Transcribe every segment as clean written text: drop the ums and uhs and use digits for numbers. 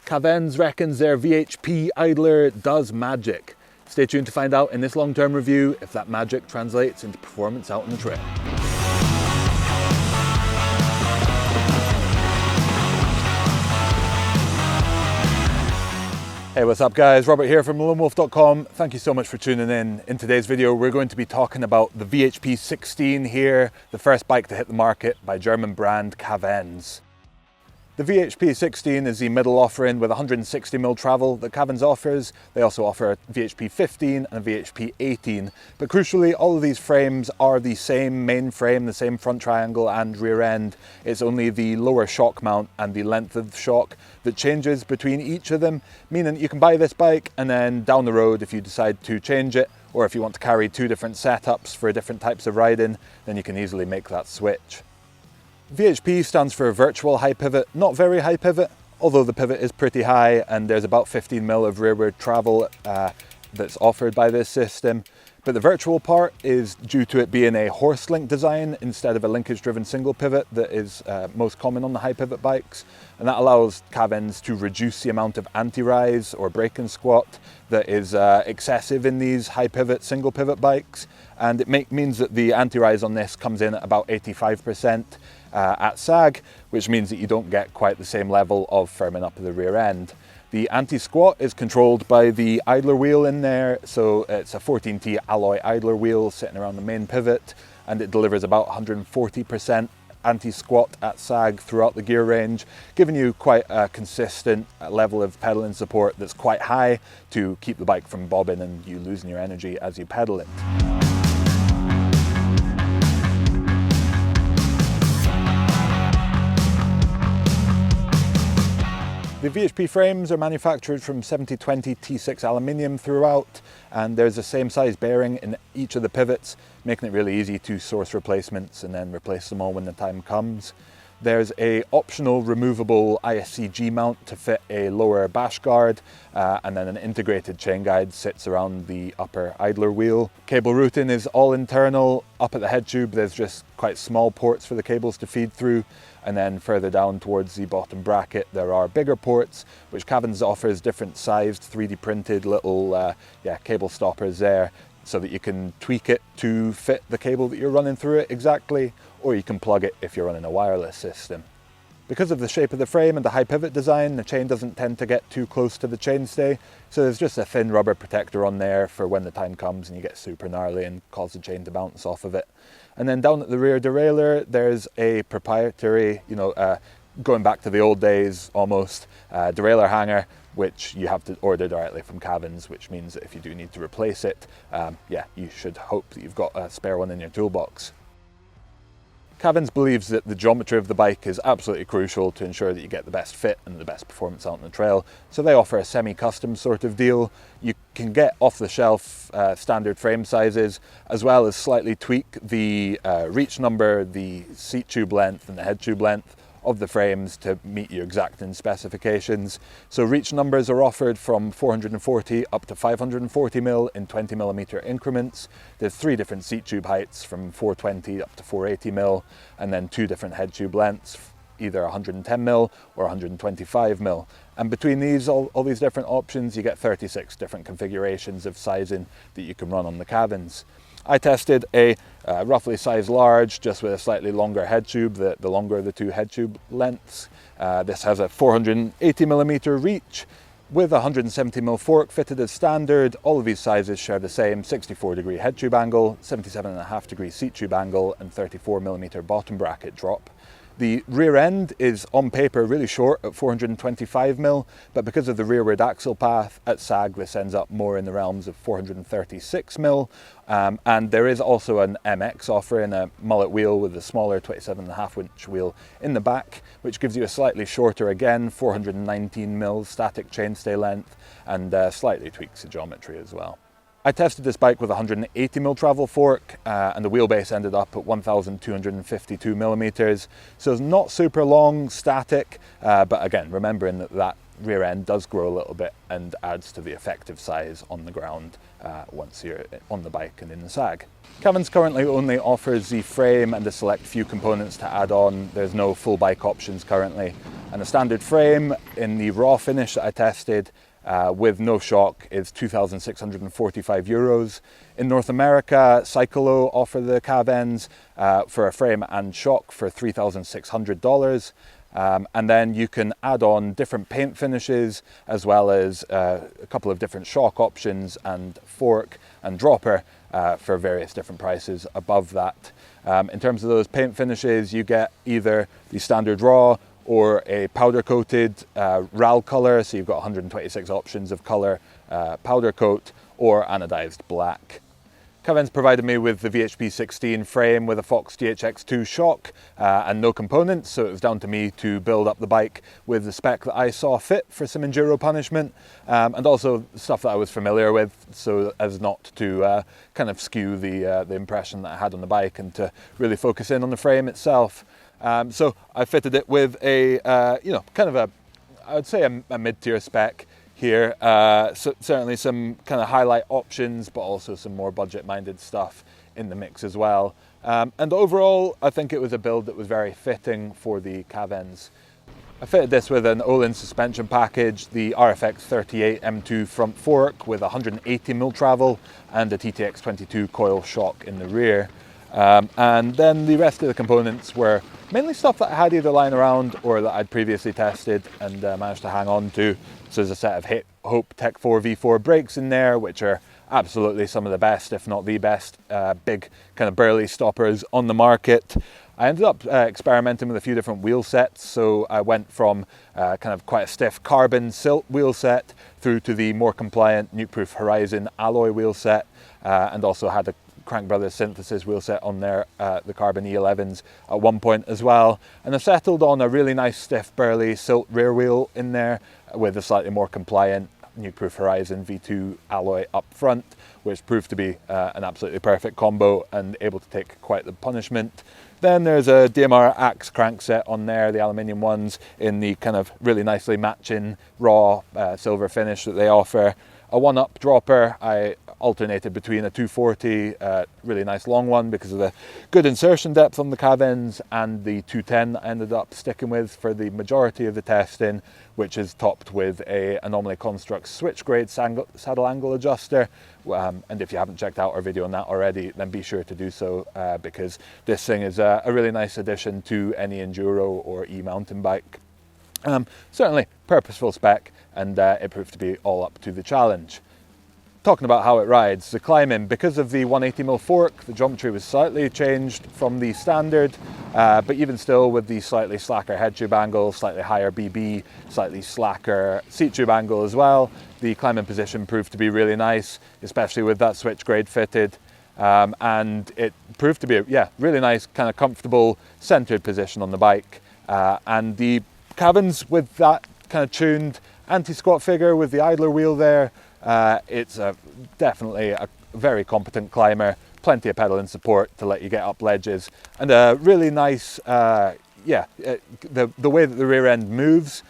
Kavenz reckons their VHP idler does magic. Stay tuned to find out in this long-term review if that magic translates into performance out on the trail. Hey, what's up guys? Robert here from loamwolf.com. Thank you so much for tuning in. In today's video, we're going to be talking about the VHP16 here, the first bike to hit the market by German brand Kavenz. The VHP16 is the middle offering with 160mm travel that Kavenz offers. They also offer a VHP15 and a VHP18, but crucially all of these frames are the same main frame, the same front triangle and rear end. It's only the lower shock mount and the length of the shock that changes between each of them, meaning you can buy this bike and then down the road, if you decide to change it, or if you want to carry two different setups for different types of riding, then you can easily make that switch. VHP stands for virtual high pivot, not very high pivot, although the pivot is pretty high and there's about 15mm of rearward travel that's offered by this system. But the virtual part is due to it being a horse link design instead of a linkage driven single pivot that is most common on the high pivot bikes. And that allows Kavenz to reduce the amount of anti-rise or break and squat that is excessive in these high pivot single pivot bikes. And it means that the anti-rise on this comes in at about 85%. At sag, which means that you don't get quite the same level of firming up of the rear end. The anti-squat is controlled by the idler wheel in there, so it's a 14T alloy idler wheel sitting around the main pivot, and it delivers about 140% anti-squat at sag throughout the gear range, giving you quite a consistent level of pedaling support that's quite high to keep the bike from bobbing and you losing your energy as you pedal it. The VHP frames are manufactured from 70/20 T6 aluminium throughout, and there's the same size bearing in each of the pivots, making it really easy to source replacements and then replace them all when the time comes. There's a optional removable ISCG mount to fit a lower bash guard, and then an integrated chain guide sits around the upper idler wheel. Cable routing is all internal. Up at the head tube there's just quite small ports for the cables to feed through, and then further down towards the bottom bracket there are bigger ports which Kavenz offers different sized 3D printed little cable stoppers there, so that you can tweak it to fit the cable that you're running through it exactly, or you can plug it if you're running a wireless system. Because of the shape of the frame and the high pivot design, the chain doesn't tend to get too close to the chainstay, so there's just a thin rubber protector on there for when the time comes and you get super gnarly and cause the chain to bounce off of it. And then down at the rear derailleur there's a proprietary, going back to the old days almost, derailleur hanger, which you have to order directly from Kavenz, which means that if you do need to replace it, you should hope that you've got a spare one in your toolbox. Kavenz believes that the geometry of the bike is absolutely crucial to ensure that you get the best fit and the best performance out on the trail, so they offer a semi-custom sort of deal. You can get off-the-shelf standard frame sizes, as well as slightly tweak the reach number, the seat tube length and the head tube length of the frames to meet your exacting specifications. So reach numbers are offered from 440 up to 540mm in 20mm increments. There's 3 different seat tube heights from 420 up to 480mm, and then 2 different head tube lengths, either 110mm or 125mm. And between these, all these different options, you get 36 different configurations of sizing that you can run on the Kavenz. I tested a roughly size large, just with a slightly longer head tube, the longer of the 2 head tube lengths. This has a 480mm reach with a 170mm fork fitted as standard. All of these sizes share the same 64° head tube angle, 77.5° seat tube angle, and 34mm bottom bracket drop. The rear end is on paper really short at 425mm, but because of the rearward axle path at sag this ends up more in the realms of 436mm, and there is also an MX offering a mullet wheel with a smaller 27.5" wheel in the back, which gives you a slightly shorter, again 419mm static chainstay length, and slightly tweaks the geometry as well. I tested this bike with a 180mm travel fork, and the wheelbase ended up at 1,252mm, so it's not super long, static, but again, remembering that rear end does grow a little bit and adds to the effective size on the ground once you're on the bike and in the sag. Kavenz currently only offers the frame and a select few components to add on. There's no full bike options currently. And the standard frame in the raw finish that I tested with no shock is €2,645. In North America, Cyclo offer the Kavenz for a frame and shock for $3,600. And then you can add on different paint finishes as well as a couple of different shock options and fork and dropper for various different prices above that. In terms of those paint finishes, you get either the standard raw or a powder coated RAL color, so you've got 126 options of color powder coat, or anodized black. Kavenz provided me with the VHP16 frame with a Fox GHX2 shock and no components, so it was down to me to build up the bike with the spec that I saw fit for some enduro punishment, and also stuff that I was familiar with, so as not to kind of skew the impression that I had on the bike and to really focus in on the frame itself. So I fitted it with a, kind of I would say a mid-tier spec here. So certainly some kind of highlight options, but also some more budget-minded stuff in the mix as well. And overall, I think it was a build that was very fitting for the Kavenz. I fitted this with an Öhlins suspension package, the RFX 38 M2 front fork with 180mm travel and a TTX22 coil shock in the rear. And then the rest of the components were mainly stuff that I had either lying around or that I'd previously tested and managed to hang on to. So there's a set of Hope Tech 4 V4 brakes in there, which are absolutely some of the best, if not the best, big kind of burly stoppers on the market. I ended up experimenting with a few different wheel sets, so I went from kind of quite a stiff carbon silt wheel set through to the more compliant Nukeproof Horizon alloy wheel set, and also had a Crank Brothers synthesis wheel set on there, the carbon E11s at one point as well. And I settled on a really nice stiff burly silt rear wheel in there with a slightly more compliant Nukeproof Horizon V2 alloy up front, which proved to be an absolutely perfect combo and able to take quite the punishment. Then there's a DMR Axe crankset on there, the aluminium ones, in the kind of really nicely matching raw silver finish that they offer. A one-up dropper, I alternated between a 240, really nice long one because of the good insertion depth on the Kavenz, and the 210 I ended up sticking with for the majority of the testing, which is topped with a Anomaly Construct switch grade saddle angle adjuster. And if you haven't checked out our video on that already, then be sure to do so because this thing is a really nice addition to any enduro or e-mountain bike. Certainly purposeful spec, and it proved to be all up to the challenge. Talking about how it rides, the climbing, because of the 180mm fork, the geometry was slightly changed from the standard, but even still with the slightly slacker head tube angle, slightly higher BB, slightly slacker seat tube angle as well, the climbing position proved to be really nice, especially with that switch grade fitted. And it proved to be a really nice, kind of comfortable, centered position on the bike. And the Kavenz with that kind of tuned anti-squat figure with the idler wheel there, it's definitely a very competent climber, plenty of pedaling support to let you get up ledges, and a really nice, the way that the rear end moves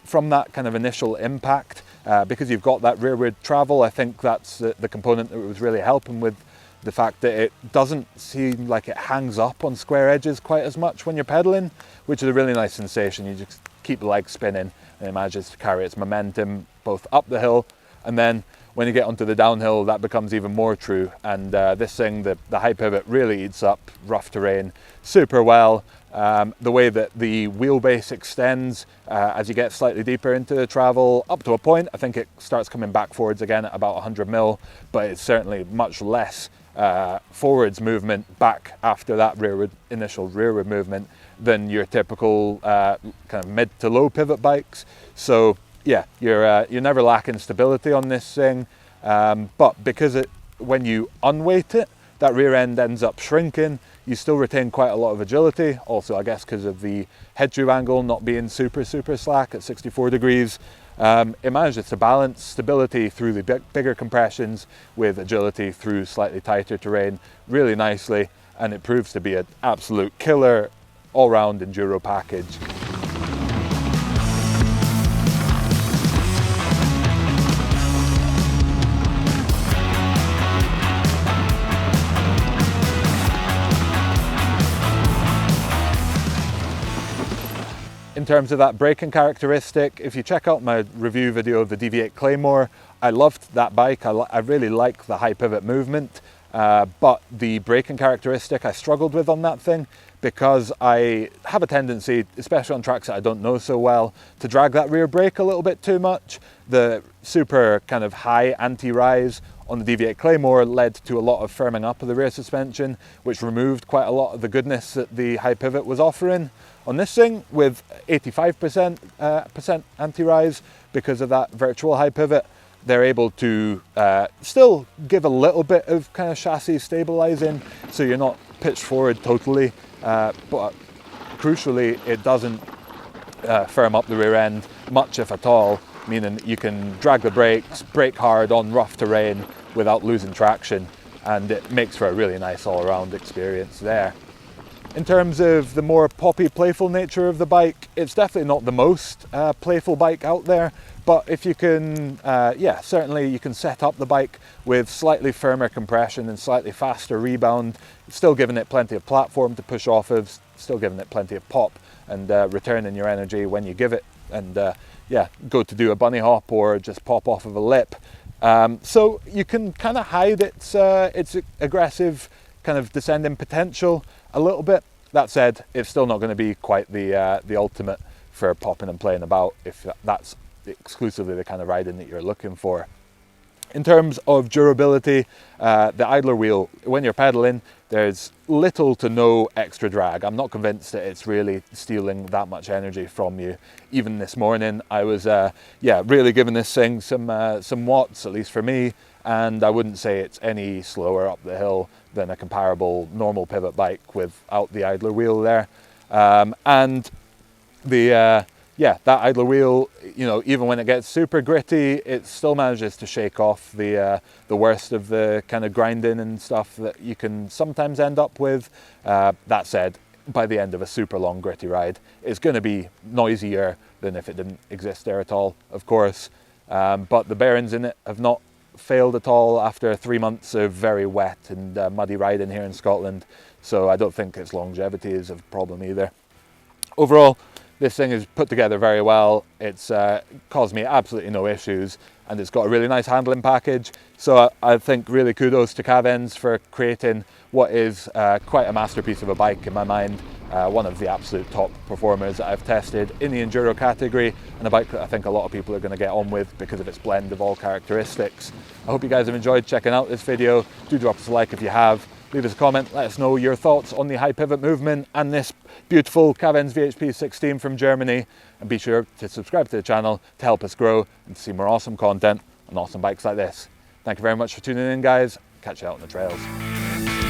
from that kind of initial impact, because you've got that rearward travel. I think that's the component that was really helping with the fact that it doesn't seem like it hangs up on square edges quite as much when you're pedaling, which is a really nice sensation. You just keep the leg spinning and it manages to carry its momentum both up the hill, and then when you get onto the downhill, that becomes even more true. And this thing, the high pivot, really eats up rough terrain super well. The way that the wheelbase extends as you get slightly deeper into the travel, up to a point, I think it starts coming back forwards again at about 100mm, but it's certainly much less forwards movement back after that initial rearward movement than your typical kind of mid to low pivot bikes. So yeah, you're never lacking stability on this thing, but because when you unweight it, that rear end ends up shrinking, you still retain quite a lot of agility. Also, I guess because of the head tube angle not being super slack at 64 degrees, it manages to balance stability through the bigger compressions with agility through slightly tighter terrain really nicely, and it proves to be an absolute killer all-round enduro package. in terms of that braking characteristic, if you check out my review video of the DV8 Claymore, I loved that bike. I really like the high pivot movement, but the braking characteristic I struggled with on that thing, because I have a tendency, especially on tracks that I don't know so well, to drag that rear brake a little bit too much. The super kind of high anti-rise on the DV8 Claymore led to a lot of firming up of the rear suspension, which removed quite a lot of the goodness that the high pivot was offering. On this thing, with 85% anti-rise, because of that virtual high pivot, they're able to still give a little bit of kind of chassis stabilizing, so you're not pitched forward totally, but crucially it doesn't firm up the rear end much, if at all, meaning you can drag the brakes, brake hard on rough terrain without losing traction, and it makes for a really nice all-around experience there. In terms of the more poppy, playful nature of the bike, it's definitely not the most playful bike out there, but if you can, yeah, certainly you can set up the bike with slightly firmer compression and slightly faster rebound, still giving it plenty of platform to push off of, still giving it plenty of pop, and returning your energy when you give it, and yeah, go to do a bunny hop or just pop off of a lip. So you can kind of hide its aggressive kind of descending potential a little bit. That said, it's still not going to be quite the ultimate for popping and playing about, if that's exclusively the kind of riding that you're looking for. In terms of durability, the idler wheel, when you're pedaling, there's little to no extra drag. I'm not convinced that it's really stealing that much energy from you. Even this morning, I was yeah, really giving this thing some watts, at least for me, and I wouldn't say it's any slower up the hill than a comparable normal pivot bike without the idler wheel there. And the yeah, that idler wheel, you know, even when it gets super gritty, it still manages to shake off the worst of the kind of grinding and stuff that you can sometimes end up with. That said, by the end of a super long gritty ride, it's going to be noisier than if it didn't exist there at all, of course. But the bearings in it have not failed at all after 3 months of very wet and muddy riding here in Scotland, so I don't think its longevity is a problem either. Overall, this thing is put together very well. It's caused me absolutely no issues, and it's got a really nice handling package. So I think really kudos to Kavenz for creating what is quite a masterpiece of a bike in my mind. One of the absolute top performers that I've tested in the enduro category, and a bike that I think a lot of people are going to get on with because of its blend of all characteristics. I hope you guys have enjoyed checking out this video. Do drop us a like if you have. Leave us a comment, let us know your thoughts on the high pivot movement and this beautiful Kavenz VHP16 from Germany, and be sure to subscribe to the channel to help us grow and to see more awesome content on awesome bikes like this. Thank you very much for tuning in, guys. Catch you out on the trails.